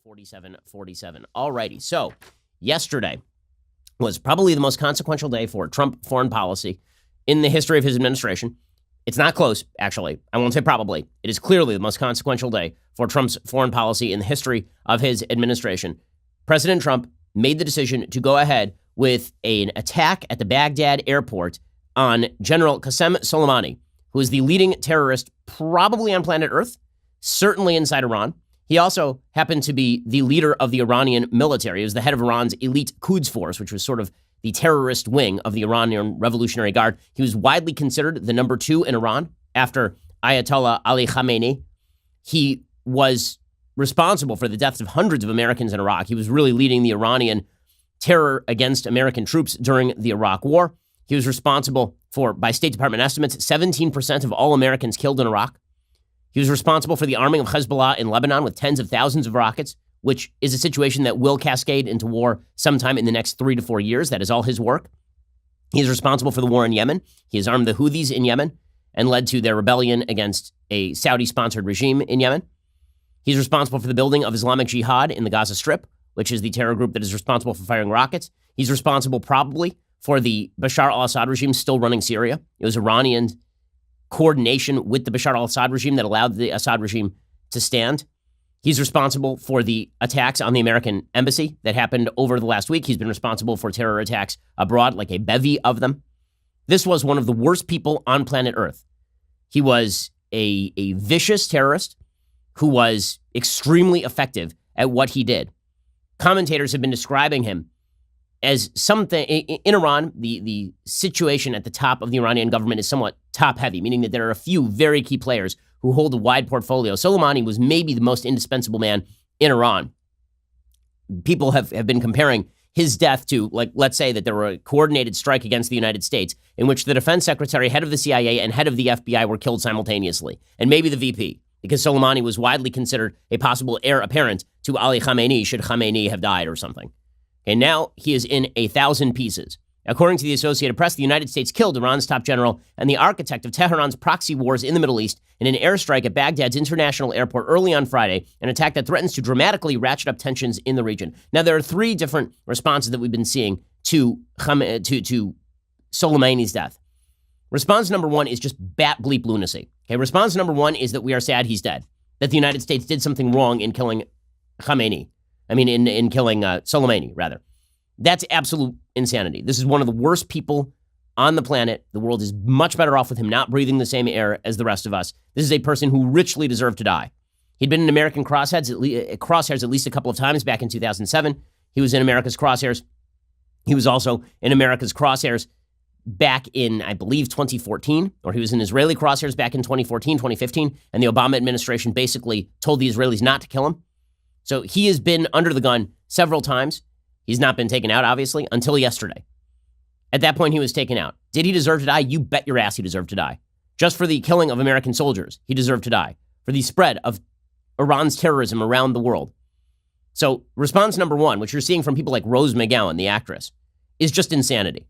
4747. All righty. So yesterday was probably the most consequential day for Trump foreign policy in the history of his administration. It's not close, actually. I won't say probably. It is clearly the most consequential day for Trump's foreign policy in the history of his administration. President Trump made the decision to go ahead with an attack at the Baghdad airport on General Qasem Soleimani, who is the leading terrorist probably on planet Earth, certainly inside Iran. He also happened to be the leader of the Iranian military. He was the head of Iran's elite Quds Force, which was sort of the terrorist wing of the Iranian Revolutionary Guard. He was widely considered the number 2 in Iran after Ayatollah Ali Khamenei. He was responsible for the deaths of hundreds of Americans in Iraq. He was really leading the Iranian terror against American troops during the Iraq War. He was responsible for, by State Department estimates, 17% of all Americans killed in Iraq. He was responsible for the arming of Hezbollah in Lebanon with tens of thousands of rockets, which is a situation that will cascade into war sometime in the next 3 to 4 years. That is all his work. He is responsible for the war in Yemen. He has armed the Houthis in Yemen and led to their rebellion against a Saudi-sponsored regime in Yemen. He's responsible for the building of Islamic Jihad in the Gaza Strip, which is the terror group that is responsible for firing rockets. He's responsible probably for the Bashar al-Assad regime still running Syria. It was Iranian coordination with the Bashar al-Assad regime that allowed the Assad regime to stand. He's responsible for the attacks on the American embassy that happened over the last week. He's been responsible for terror attacks abroad, like a bevy of them. This was one of the worst people on planet Earth. He was a vicious terrorist who was extremely effective at what he did. Commentators have been describing him as something in Iran. The situation at the top of the Iranian government is somewhat top heavy, meaning that there are a few very key players who hold a wide portfolio. Soleimani was maybe the most indispensable man in Iran. People have been comparing his death to, like, let's say that there were a coordinated strike against the United States in which the defense secretary, head of the CIA, and head of the FBI were killed simultaneously, and maybe the VP, because Soleimani was widely considered a possible heir apparent to Ali Khamenei should Khamenei have died or something. And now he is in 1,000 pieces. According to the Associated Press, the United States killed Iran's top general and the architect of Tehran's proxy wars in the Middle East in an airstrike at Baghdad's international airport early on Friday, an attack that threatens to dramatically ratchet up tensions in the region. Now, there are 3 different responses that we've been seeing to Soleimani's death. Response number 1 is just bat bleep lunacy. Okay, response number 1 is that we are sad he's dead, that the United States did something wrong in killing Khamenei. In killing Soleimani, rather. That's absolute insanity. This is one of the worst people on the planet. The world is much better off with him not breathing the same air as the rest of us. This is a person who richly deserved to die. He'd been in American crosshairs at least a couple of times back in 2007. He was in America's crosshairs. He was also in America's crosshairs back in, I believe, 2014, or he was in Israeli crosshairs back in 2014, 2015, and the Obama administration basically told the Israelis not to kill him. So he has been under the gun several times. He's not been taken out, obviously, until yesterday. At that point, he was taken out. Did he deserve to die? You bet your ass he deserved to die. Just for the killing of American soldiers, he deserved to die. For the spread of Iran's terrorism around the world. So response number 1, which you're seeing from people like Rose McGowan, the actress, is just insanity.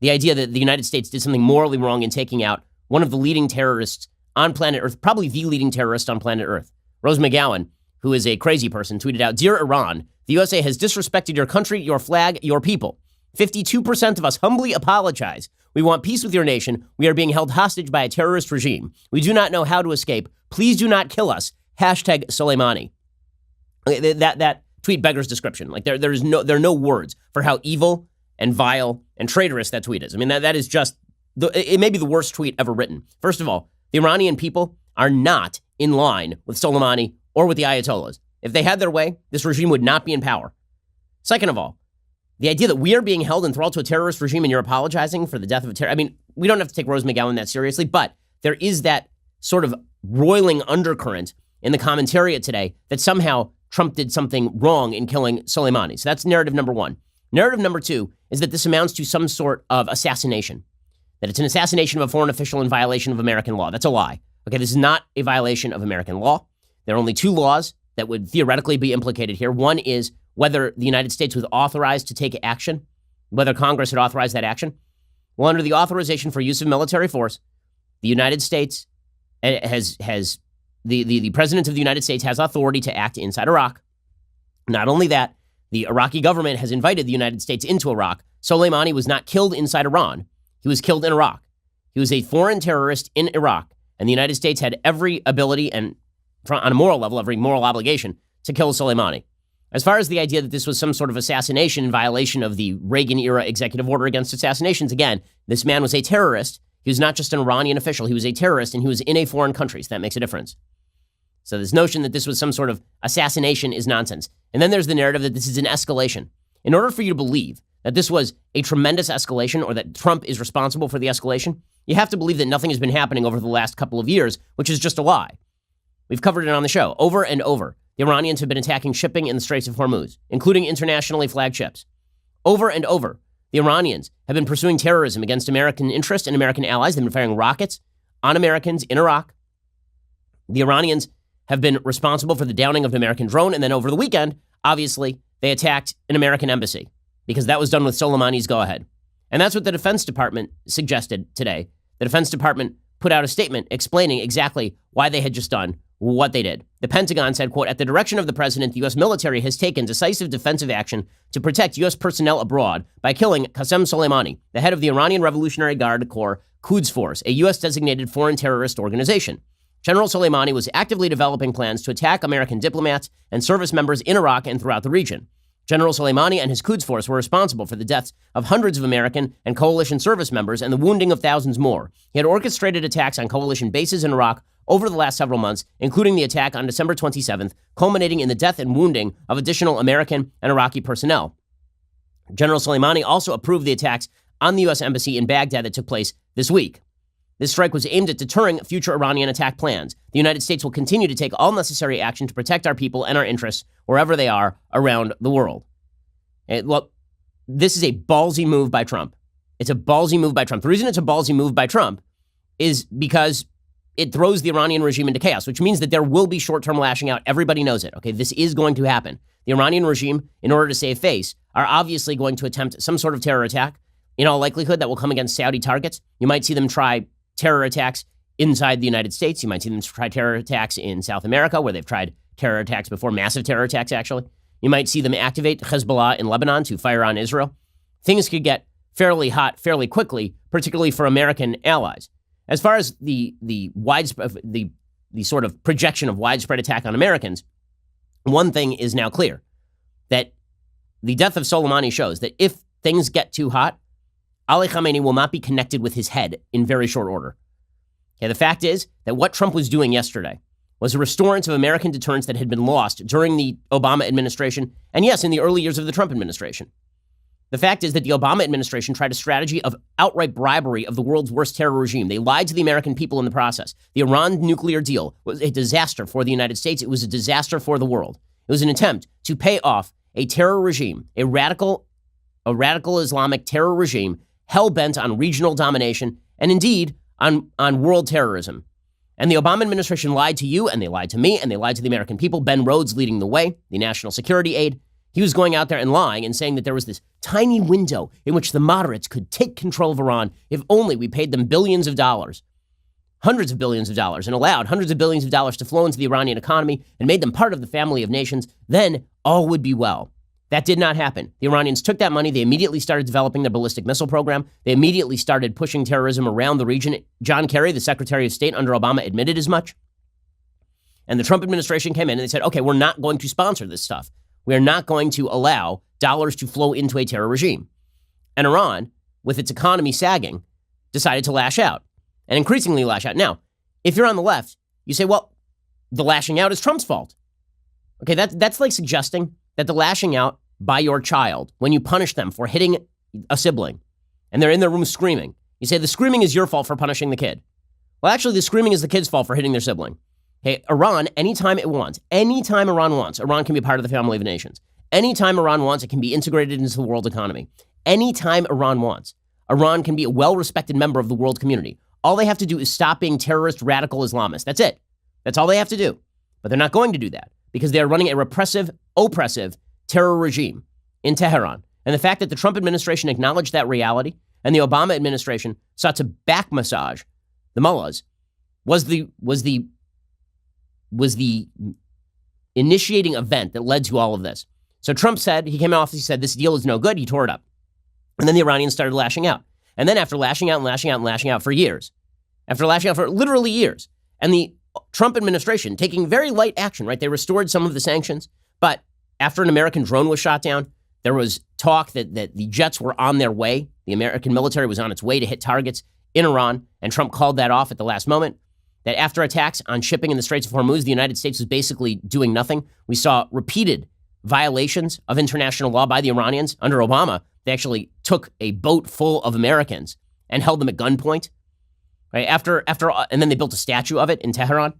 The idea that the United States did something morally wrong in taking out one of the leading terrorists on planet Earth, probably the leading terrorist on planet Earth. Rose McGowan, who is a crazy person, tweeted out, "Dear Iran, the USA has disrespected your country, your flag, your people. 52% of us humbly apologize. We want peace with your nation. We are being held hostage by a terrorist regime. We do not know how to escape. Please do not kill us. Hashtag Soleimani." That tweet beggars description. Like there are no words for how evil and vile and traitorous that tweet is. I mean, that is just, it may be the worst tweet ever written. First of all, the Iranian people are not in line with Soleimani or with the Ayatollahs. If they had their way, this regime would not be in power. Second of all, the idea that we are being held enthralled to a terrorist regime and you're apologizing for the death of a terrorist. I mean, we don't have to take Rose McGowan that seriously, but there is that sort of roiling undercurrent in the commentariat today that somehow Trump did something wrong in killing Soleimani. So that's narrative number 1. Narrative number 2 is that this amounts to some sort of assassination, that it's an assassination of a foreign official in violation of American law. That's a lie. Okay, this is not a violation of American law. There are only 2 laws that would theoretically be implicated here. One is whether the United States was authorized to take action, whether Congress had authorized that action. Well, under the authorization for use of military force, the United States has the President of the United States has authority to act inside Iraq Not only that, the Iraqi government has invited the United States into Iraq. Soleimani was not killed inside Iran. He was killed in Iraq. He was a foreign terrorist in Iraq, and the United States had every ability and, on a moral level, every moral obligation to kill Soleimani. As far as the idea that this was some sort of assassination in violation of the Reagan-era executive order against assassinations, again, this man was a terrorist. He was not just an Iranian official. He was a terrorist, and he was in a foreign country, so that makes a difference. So this notion that this was some sort of assassination is nonsense. And then there's the narrative that this is an escalation. In order for you to believe that this was a tremendous escalation or that Trump is responsible for the escalation, you have to believe that nothing has been happening over the last couple of years, which is just a lie. We've covered it on the show over and over. The Iranians have been attacking shipping in the Straits of Hormuz, including internationally flagged ships. Over and over, the Iranians have been pursuing terrorism against American interests and American allies. They've been firing rockets on Americans in Iraq. The Iranians have been responsible for the downing of an American drone. And then over the weekend, obviously, they attacked an American embassy because that was done with Soleimani's go-ahead. And that's what the Defense Department suggested today. The Defense Department put out a statement explaining exactly why they had just done what they did. The Pentagon said, quote, "At the direction of the president, the U.S. military has taken decisive defensive action to protect U.S. personnel abroad by killing Qasem Soleimani, the head of the Iranian Revolutionary Guard Corps Quds Force, a U.S.-designated foreign terrorist organization. General Soleimani was actively developing plans to attack American diplomats and service members in Iraq and throughout the region. General Soleimani and his Quds Force were responsible for the deaths of hundreds of American and coalition service members and the wounding of thousands more. He had orchestrated attacks on coalition bases in Iraq over the last several months, including the attack on December 27th, culminating in the death and wounding of additional American and Iraqi personnel. General Soleimani also approved the attacks on the U.S. embassy in Baghdad that took place this week. This strike was aimed at deterring future Iranian attack plans. The United States will continue to take all necessary action to protect our people and our interests wherever they are around the world." Well, this is a ballsy move by Trump. It's a ballsy move by Trump. The reason it's a ballsy move by Trump is because it throws the Iranian regime into chaos, which means that there will be short-term lashing out. Everybody knows it. Okay, this is going to happen. The Iranian regime, in order to save face, are obviously going to attempt some sort of terror attack. In all likelihood, that will come against Saudi targets. You might see them try terror attacks inside the United States. You might see them try terror attacks in South America, where they've tried terror attacks before, massive terror attacks, actually. You might see them activate Hezbollah in Lebanon to fire on Israel. Things could get fairly hot fairly quickly, particularly for American allies. As far as the widespread, the sort of projection of widespread attack on Americans, one thing is now clear, that the death of Soleimani shows that if things get too hot, Ali Khamenei will not be connected with his head in very short order. Okay, the fact is that what Trump was doing yesterday was a restorance of American deterrence that had been lost during the Obama administration, and yes, in the early years of the Trump administration. The fact is that the Obama administration tried a strategy of outright bribery of the world's worst terror regime. They lied to the American people in the process. The Iran nuclear deal was a disaster for the United States. It was a disaster for the world. It was an attempt to pay off a terror regime, a radical Islamic terror regime hell-bent on regional domination and indeed on world terrorism. And the Obama administration lied to you, and they lied to me, and they lied to the American people. Ben Rhodes leading the way, the national security aide. He was going out there and lying and saying that there was this tiny window in which the moderates could take control of Iran if only we paid them billions of dollars, hundreds of billions of dollars, and allowed hundreds of billions of dollars to flow into the Iranian economy and made them part of the family of nations. Then all would be well. That did not happen. The Iranians took that money. They immediately started developing their ballistic missile program. They immediately started pushing terrorism around the region. John Kerry, the Secretary of State under Obama, admitted as much. And the Trump administration came in and they said, okay, we're not going to sponsor this stuff. We are not going to allow dollars to flow into a terror regime. And Iran, with its economy sagging, decided to lash out and increasingly lash out. Now, if you're on the left, you say, well, the lashing out is Trump's fault. Okay, that's like suggesting that the lashing out by your child, when you punish them for hitting a sibling and they're in their room screaming, you say the screaming is your fault for punishing the kid. Well, actually, the screaming is the kid's fault for hitting their sibling. Hey, Iran, anytime Iran wants, Iran can be part of the family of nations. Anytime Iran wants, it can be integrated into the world economy. Anytime Iran wants, Iran can be a well-respected member of the world community. All they have to do is stop being terrorist, radical Islamists. That's it. That's all they have to do. But they're not going to do that because they are running a repressive, oppressive terror regime in Tehran. And the fact that the Trump administration acknowledged that reality and the Obama administration sought to back massage the mullahs was the initiating event that led to all of this. So Trump said, he came off, he said, this deal is no good. He tore it up. And then the Iranians started lashing out. And then after lashing out and lashing out and lashing out for years, after lashing out for literally years, and the Trump administration taking very light action, right? They restored some of the sanctions. But after an American drone was shot down, there was talk that the jets were on their way. The American military was on its way to hit targets in Iran, and Trump called that off at the last moment. That after attacks on shipping in the Straits of Hormuz, the United States was basically doing nothing. We saw repeated violations of international law by the Iranians. Under Obama, they actually took a boat full of Americans and held them at gunpoint. Right? And then they built a statue of it in Tehran.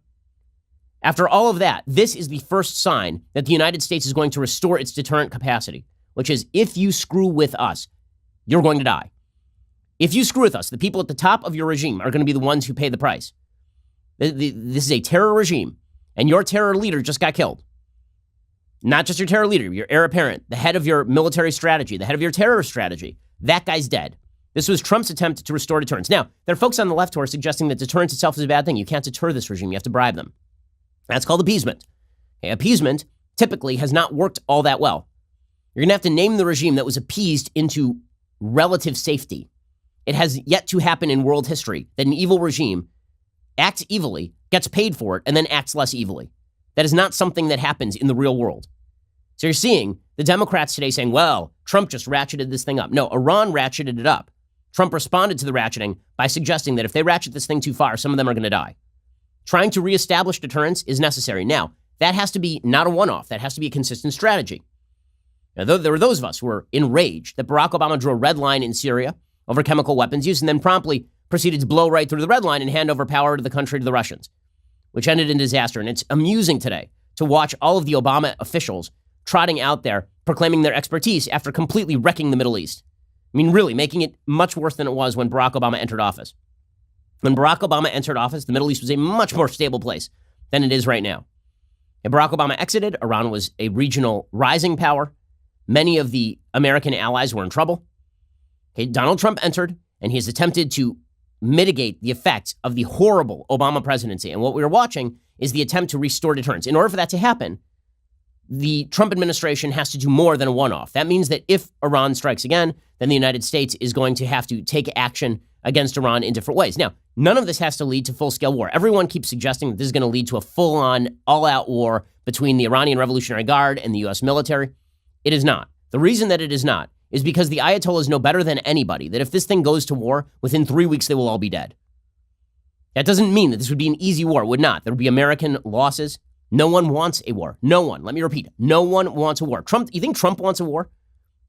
After all of that, this is the first sign that the United States is going to restore its deterrent capacity, which is if you screw with us, you're going to die. If you screw with us, the people at the top of your regime are going to be the ones who pay the price. This is a terror regime, and your terror leader just got killed. Not just your terror leader, your heir apparent, the head of your military strategy, the head of your terror strategy. That guy's dead. This was Trump's attempt to restore deterrence. Now, there are folks on the left who are suggesting that deterrence itself is a bad thing. You can't deter this regime. You have to bribe them. That's called appeasement. Okay, appeasement typically has not worked all that well. You're going to have to name the regime that was appeased into relative safety. It has yet to happen in world history that an evil regime acts evilly, gets paid for it, and then acts less evilly. That is not something that happens in the real world. So you're seeing the Democrats today saying, well, Trump just ratcheted this thing up. No, Iran ratcheted it up. Trump responded to the ratcheting by suggesting that if they ratchet this thing too far, some of them are going to die. Trying to reestablish deterrence is necessary. Now, that has to be not a one-off. That has to be a consistent strategy. Now, there were those of us who were enraged that Barack Obama drew a red line in Syria over chemical weapons use and then promptly proceeded to blow right through the red line and hand over power to the country to the Russians, which ended in disaster. And it's amusing today to watch all of the Obama officials trotting out there proclaiming their expertise after completely wrecking the Middle East. I mean, really making it much worse than it was when Barack Obama entered office. When Barack Obama entered office, the Middle East was a much more stable place than it is right now. If Barack Obama exited, Iran was a regional rising power. Many of the American allies were in trouble. Okay, Donald Trump entered, and he has attempted to mitigate the effects of the horrible Obama presidency. And what we are watching is the attempt to restore deterrence. In order for that to happen, the Trump administration has to do more than a one-off. That means that if Iran strikes again, then the United States is going to have to take action against Iran in different ways. Now, none of this has to lead to full-scale war. Everyone keeps suggesting that this is going to lead to a full-on, all-out war between the Iranian Revolutionary Guard and the U.S. military. It is not. The reason that it is not is because the Ayatollahs know better than anybody that if this thing goes to war, within 3 weeks they will all be dead. That doesn't mean that this would be an easy war. It would not. There would be American losses. No one wants a war. No one. Let me repeat. No one wants a war. You think Trump wants a war?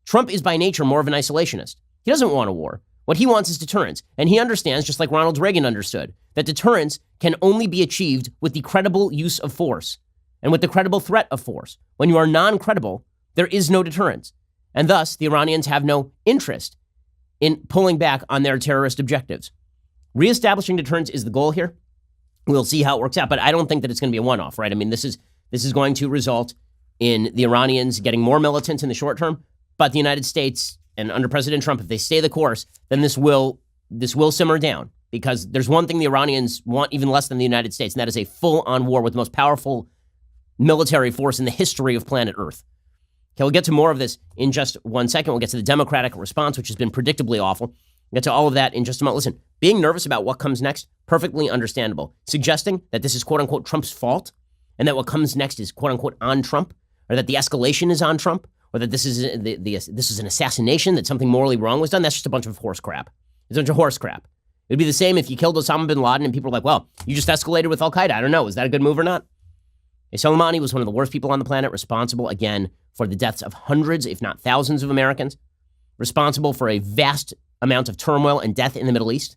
Trump is by nature more of an isolationist. He doesn't want a war. What he wants is deterrence. And he understands, just like Ronald Reagan understood, that deterrence can only be achieved with the credible use of force and with the credible threat of force. When you are non-credible, there is no deterrence. And thus, the Iranians have no interest in pulling back on their terrorist objectives. Reestablishing deterrence is the goal here. We'll see how it works out, but I don't think that it's going to be a one-off, right? I mean, this is going to result in the Iranians getting more militant in the short term, but the United States and under President Trump, if they stay the course, then this will simmer down, because there's one thing the Iranians want even less than the United States, and that is a full-on war with the most powerful military force in the history of planet Earth. Okay, we'll get to more of this in just 1 second. We'll get to the Democratic response, which has been predictably awful. We'll get to all of that in just a moment. Listen, being nervous about what comes next, perfectly understandable. Suggesting that this is quote-unquote Trump's fault and that what comes next is quote-unquote on Trump, or that the escalation is on Trump, or that this is an assassination, that something morally wrong was done, that's just a bunch of horse crap. It's a bunch of horse crap. It'd be the same if you killed Osama bin Laden and people are like, well, you just escalated with Al-Qaeda. I don't know. Is that a good move or not? Soleimani was one of the worst people on the planet, responsible, again, for the deaths of hundreds, if not thousands of Americans, responsible for a vast amount of turmoil and death in the Middle East.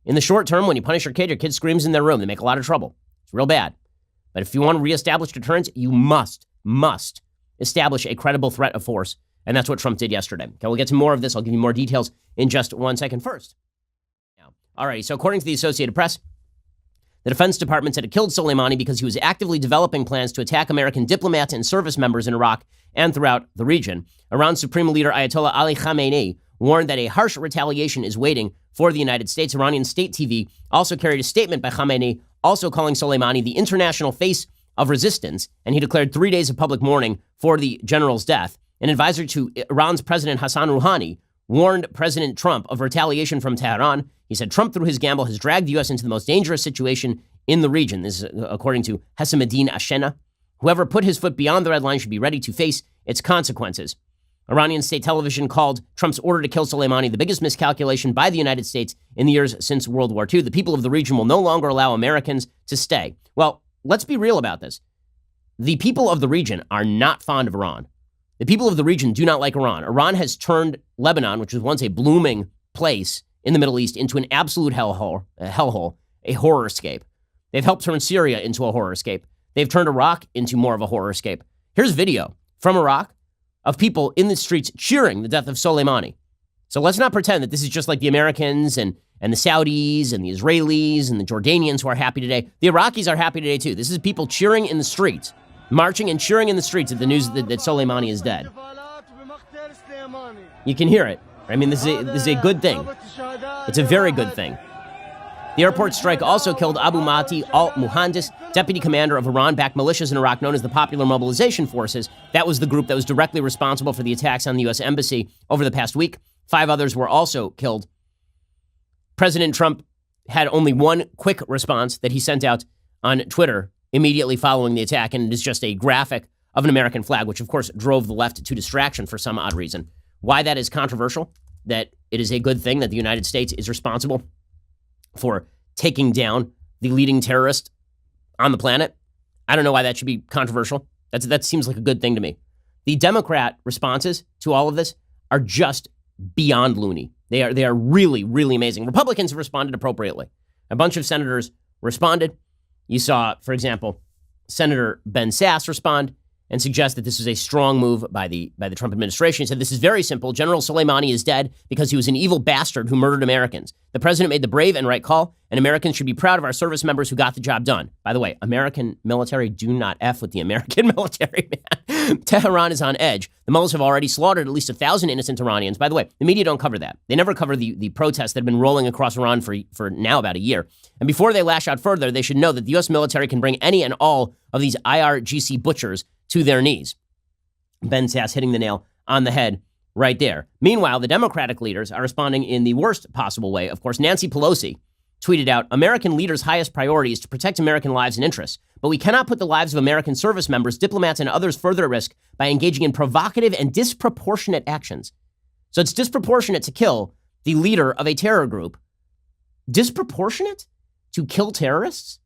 In the short term, when you punish your kid screams in their room. They make a lot of trouble. It's real bad. But if you want to reestablish deterrence, you must establish a credible threat of force. And that's what Trump did yesterday. Okay, we'll get to more of this. I'll give you more details in just 1 second. First. All right, so according to the Associated Press, the Defense Department said it killed Soleimani because he was actively developing plans to attack American diplomats and service members in Iraq and throughout the region. Iran's Supreme Leader Ayatollah Ali Khamenei warned that a harsh retaliation is waiting for the United States. Iranian state TV also carried a statement by Khamenei, also calling Soleimani the international face of resistance, and he declared 3 days of public mourning for the general's death. An advisor to Iran's President Hassan Rouhani warned President Trump of retaliation from Tehran. He said Trump, through his gamble, has dragged the U.S. into the most dangerous situation in the region. This is according to Hessamuddin Ashena. Whoever put his foot beyond the red line should be ready to face its consequences. Iranian state television called Trump's order to kill Soleimani the biggest miscalculation by the United States in the years since World War II. The people of the region will no longer allow Americans to stay. Well, let's be real about this. The people of the region are not fond of Iran. The people of the region do not like Iran. Iran has turned Lebanon, which was once a blooming place in the Middle East, into an absolute hellhole, a horrorscape. They've helped turn Syria into a horrorscape. They've turned Iraq into more of a horrorscape. Here's video from Iraq of people in the streets cheering the death of Soleimani. So let's not pretend that this is just like the Americans and the Saudis and the Israelis and the Jordanians who are happy today. The Iraqis are happy today too. This is people cheering in the streets, marching and cheering in the streets at the news that Soleimani is dead. You can hear it. I mean, this is a good thing. It's a very good thing. The airport strike also killed Abu Mahdi al-Muhandis, deputy commander of Iran-backed militias in Iraq known as the Popular Mobilization Forces. That was the group that was directly responsible for the attacks on the U.S. Embassy over the past week. 5 others were also killed. President Trump had only one quick response that he sent out on Twitter immediately following the attack, and it is just a graphic of an American flag, which of course drove the left to distraction for some odd reason. Why that is controversial, that it is a good thing that the United States is responsible for taking down the leading terrorist on the planet, I don't know why that should be controversial. That seems like a good thing to me. The Democrat responses to all of this are just beyond loony. They are really, really amazing. Republicans have responded appropriately. A bunch of senators responded. You saw, for example, Senator Ben Sass respond and suggest that this was a strong move by the Trump administration. He said, this is very simple. General Soleimani is dead because he was an evil bastard who murdered Americans. The president made the brave and right call, and Americans should be proud of our service members who got the job done. By the way, American military do not F with the American military, man. Tehran is on edge. The mullahs have already slaughtered at least 1,000 innocent Iranians. By the way, the media don't cover that. They never cover the protests that have been rolling across Iran for now about a year. And before they lash out further, they should know that the U.S. military can bring any and all of these IRGC butchers to their knees. Ben Sass hitting the nail on the head right there. Meanwhile, the Democratic leaders are responding in the worst possible way. Of course, Nancy Pelosi tweeted out, American leaders' highest priority is to protect American lives and interests, but we cannot put the lives of American service members, diplomats, and others further at risk by engaging in provocative and disproportionate actions. So it's disproportionate to kill the leader of a terror group. Disproportionate to kill terrorists?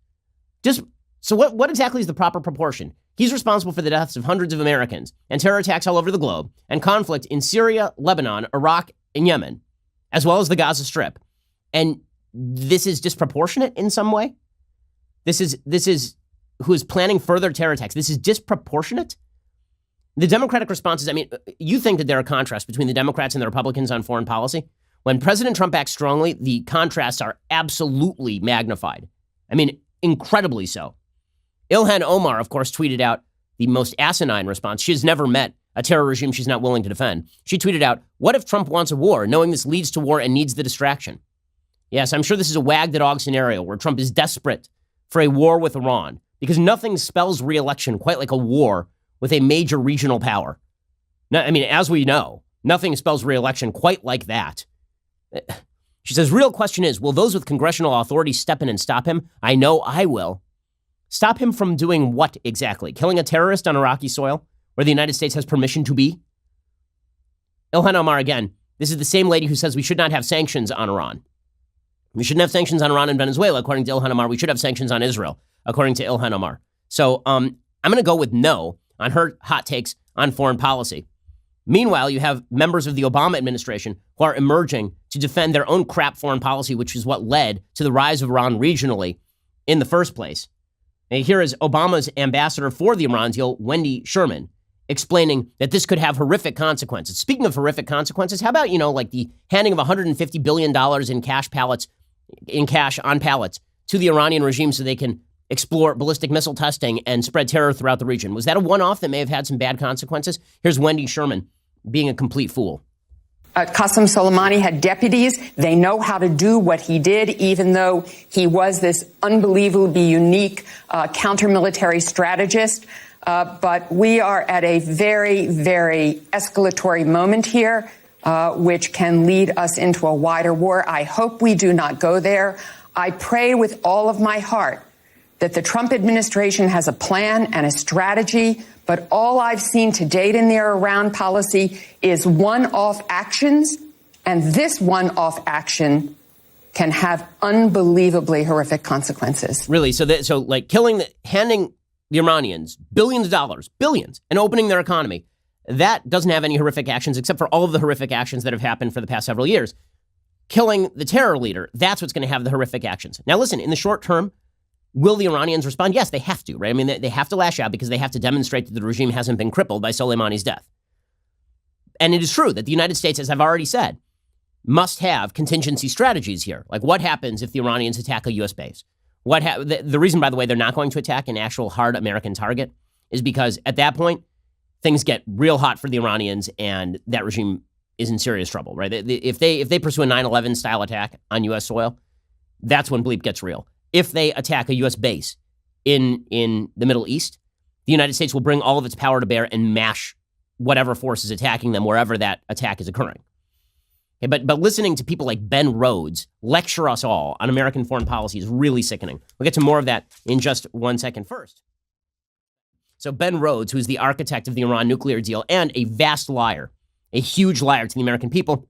So what exactly is the proper proportion? He's responsible for the deaths of hundreds of Americans and terror attacks all over the globe and conflict in Syria, Lebanon, Iraq, and Yemen, as well as the Gaza Strip. And this is disproportionate in some way? This is who is planning further terror attacks. This is disproportionate? The Democratic response is, I mean, you think that there are contrasts between the Democrats and the Republicans on foreign policy? When President Trump acts strongly, the contrasts are absolutely magnified. I mean, incredibly so. Ilhan Omar, of course, tweeted out the most asinine response. She has never met a terror regime she's not willing to defend. She tweeted out, what if Trump wants a war, knowing this leads to war and needs the distraction? Yes, I'm sure this is a wag the dog scenario where Trump is desperate for a war with Iran because nothing spells re-election quite like a war with a major regional power. Now, I mean, as we know, nothing spells re-election quite like that. She says, real question is, will those with congressional authority step in and stop him? I know I will. Stop him from doing what exactly? Killing a terrorist on Iraqi soil where the United States has permission to be? Ilhan Omar, again, this is the same lady who says we should not have sanctions on Iran. We shouldn't have sanctions on Iran and Venezuela, according to Ilhan Omar. We should have sanctions on Israel, according to Ilhan Omar. So I'm going to go with no on her hot takes on foreign policy. Meanwhile, you have members of the Obama administration who are emerging to defend their own crap foreign policy, which is what led to the rise of Iran regionally in the first place. And here is Obama's ambassador for the Iran deal, Wendy Sherman, explaining that this could have horrific consequences. Speaking of horrific consequences, how about, like the handing of $150 billion in cash on pallets to the Iranian regime so they can explore ballistic missile testing and spread terror throughout the region? Was that a one-off that may have had some bad consequences? Here's Wendy Sherman being a complete fool. Qasem Soleimani had deputies. They know how to do what he did, even though he was this unbelievably unique counter-military strategist. But we are at a very, very escalatory moment here, which can lead us into a wider war. I hope we do not go there. I pray with all of my heart that the Trump administration has a plan and a strategy, but all I've seen to date in their Iran policy is one-off actions, and this one-off action can have unbelievably horrific consequences. Really? So handing the Iranians billions of dollars, billions, and opening their economy, that doesn't have any horrific actions except for all of the horrific actions that have happened for the past several years. Killing the terror leader, that's what's going to have the horrific actions. Now, listen, in the short term, will the Iranians respond? Yes, they have to, right? I mean, they have to lash out because they have to demonstrate that the regime hasn't been crippled by Soleimani's death. And it is true that the United States, as I've already said, must have contingency strategies here. Like, what happens if the Iranians attack a U.S. base? The reason, by the way, they're not going to attack an actual hard American target is because at that point, things get real hot for the Iranians and that regime is in serious trouble, right? If they pursue a 9/11 style attack on U.S. soil, that's when bleep gets real. If they attack a U.S. base in the Middle East, the United States will bring all of its power to bear and mash whatever force is attacking them wherever that attack is occurring. Okay, but listening to people like Ben Rhodes lecture us all on American foreign policy is really sickening. We'll get to more of that in just 1 second first. So Ben Rhodes, who's the architect of the Iran nuclear deal and a vast liar, a huge liar to the American people,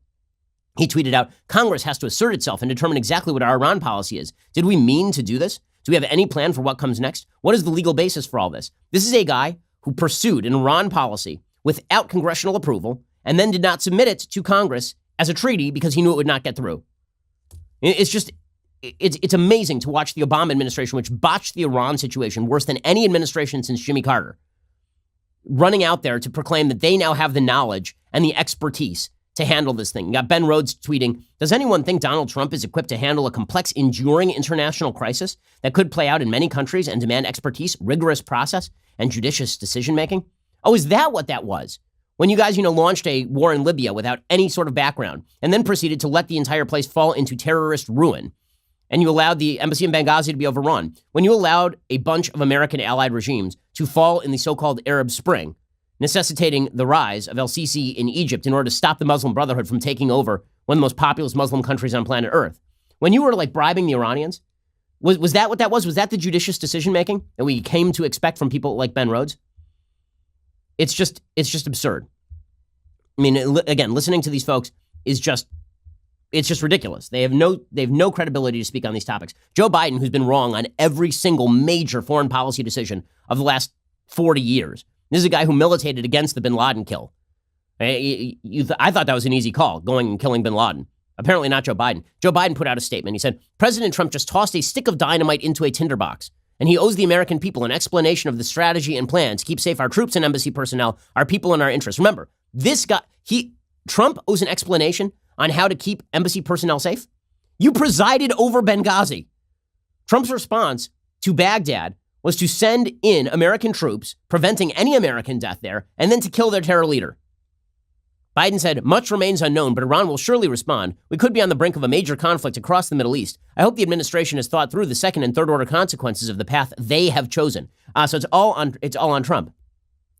he tweeted out, Congress has to assert itself and determine exactly what our Iran policy is. Did we mean to do this? Do we have any plan for what comes next? What is the legal basis for all this? This is a guy who pursued an Iran policy without congressional approval and then did not submit it to Congress as a treaty because he knew it would not get through. It's amazing to watch the Obama administration, which botched the Iran situation worse than any administration since Jimmy Carter, running out there to proclaim that they now have the knowledge and the expertise to handle this thing. You got Ben Rhodes tweeting, does anyone think Donald Trump is equipped to handle a complex, enduring international crisis that could play out in many countries and demand expertise, rigorous process, and judicious decision-making? Oh, is that what that was? When you guys, launched a war in Libya without any sort of background and then proceeded to let the entire place fall into terrorist ruin, and you allowed the embassy in Benghazi to be overrun, when you allowed a bunch of American allied regimes to fall in the so-called Arab Spring, necessitating the rise of el-Sisi in Egypt in order to stop the Muslim Brotherhood from taking over one of the most populous Muslim countries on planet Earth. When you were bribing the Iranians, was that what that was? Was that the judicious decision-making that we came to expect from people like Ben Rhodes? It's just absurd. I mean, again, listening to these folks is just ridiculous. They have no credibility to speak on these topics. Joe Biden, who's been wrong on every single major foreign policy decision of the last 40 years. This is a guy who militated against the bin Laden kill. I thought that was an easy call, going and killing bin Laden. Apparently not Joe Biden. Joe Biden put out a statement. He said, President Trump just tossed a stick of dynamite into a tinderbox, and he owes the American people an explanation of the strategy and plan to keep safe our troops and embassy personnel, our people and our interests. Remember, this guy, Trump owes an explanation on how to keep embassy personnel safe. You presided over Benghazi. Trump's response to Baghdad was to send in American troops, preventing any American death there, and then to kill their terror leader. Biden said, much remains unknown, but Iran will surely respond. We could be on the brink of a major conflict across the Middle East. I hope the administration has thought through the second and third order consequences of the path they have chosen. So it's all on Trump.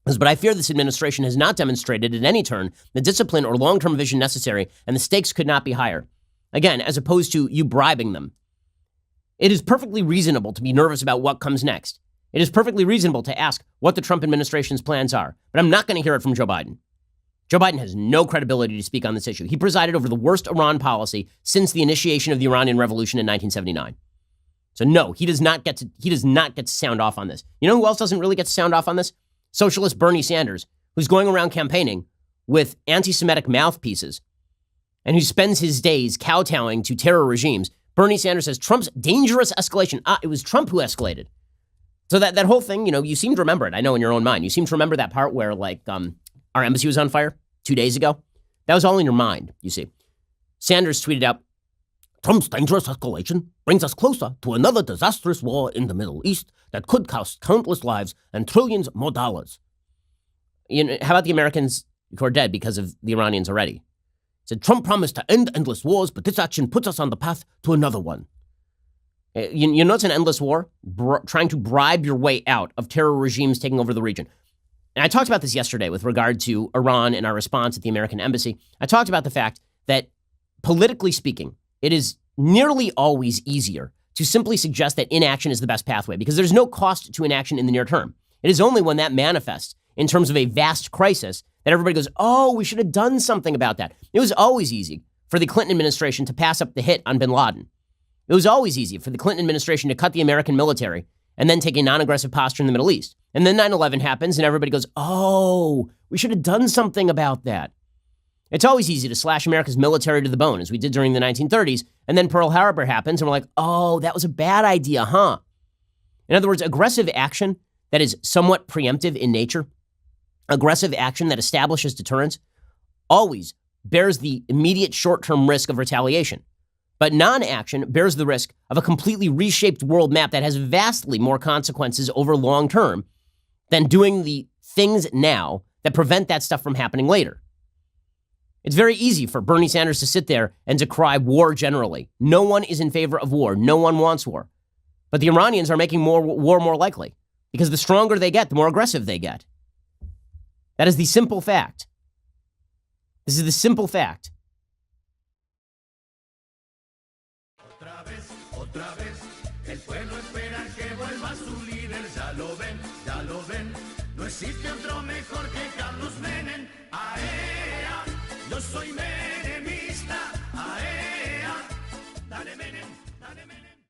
But I fear this administration has not demonstrated at any turn the discipline or long-term vision necessary, and the stakes could not be higher. Again, as opposed to you bribing them. It is perfectly reasonable to be nervous about what comes next. It is perfectly reasonable to ask what the Trump administration's plans are. But I'm not going to hear it from Joe Biden. Joe Biden has no credibility to speak on this issue. He presided over the worst Iran policy since the initiation of the Iranian Revolution in 1979. So no, he does not get to sound off on this. You know who else doesn't really get to sound off on this? Socialist Bernie Sanders, who's going around campaigning with anti-Semitic mouthpieces and who spends his days kowtowing to terror regimes. Bernie Sanders says Trump's dangerous escalation. It was Trump who escalated. So that whole thing, you seem to remember it. I know in your own mind. You seem to remember that part where our embassy was on fire 2 days ago. That was all in your mind, you see. Sanders tweeted out, Trump's dangerous escalation brings us closer to another disastrous war in the Middle East that could cost countless lives and trillions more dollars. How about the Americans who are dead because of the Iranians already? Said Trump promised to end endless wars, but this action puts us on the path to another one. You know it's an endless war? Trying to bribe your way out of terror regimes taking over the region. And I talked about this yesterday with regard to Iran and our response at the American embassy. I talked about the fact that, politically speaking, it is nearly always easier to simply suggest that inaction is the best pathway because there's no cost to inaction in the near term. It is only when that manifests in terms of a vast crisis that everybody goes, oh, we should have done something about that. It was always easy for the Clinton administration to pass up the hit on bin Laden. It was always easy for the Clinton administration to cut the American military and then take a non-aggressive posture in the Middle East. And then 9/11 happens and everybody goes, oh, we should have done something about that. It's always easy to slash America's military to the bone, as we did during the 1930s, and then Pearl Harbor happens and we're like, oh, that was a bad idea, huh? In other words, aggressive action that is somewhat preemptive in nature, aggressive action that establishes deterrence, always bears the immediate short-term risk of retaliation. But non-action bears the risk of a completely reshaped world map that has vastly more consequences over long term than doing the things now that prevent that stuff from happening later. It's very easy for Bernie Sanders to sit there and decry war generally. No one is in favor of war. No one wants war. But the Iranians are making war more likely because the stronger they get, the more aggressive they get. That is the simple fact. This is the simple fact. Otra vez, el pueblo espera que vuelva su líder, ya lo ven, no existe otro mejor que Carlos Menem, ¡aea! Yo soy Menem.